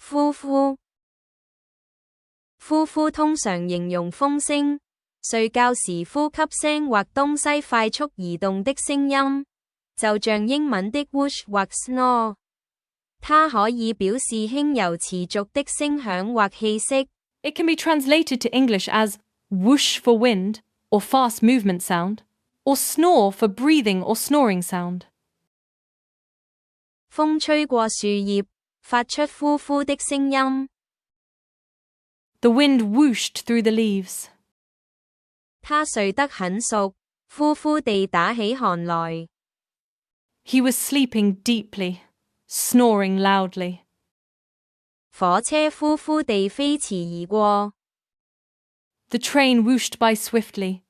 呼呼。呼呼通常形容風聲，睡覺時呼吸聲或東西快速移動的聲音，就像英文的 whoosh 或 snore。它可以表示輕柔持續的聲響或氣息。It can be translated to English as whoosh for wind or fast movement sound, or snore for breathing or snoring sound. 風吹過樹葉，發出呼呼的聲音。The wind whooshed through the leaves. 他睡得很熟，呼呼地打起鼾來。He was sleeping deeply, snoring loudly. 火車呼呼地飛馳而過。The train whooshed by swiftly,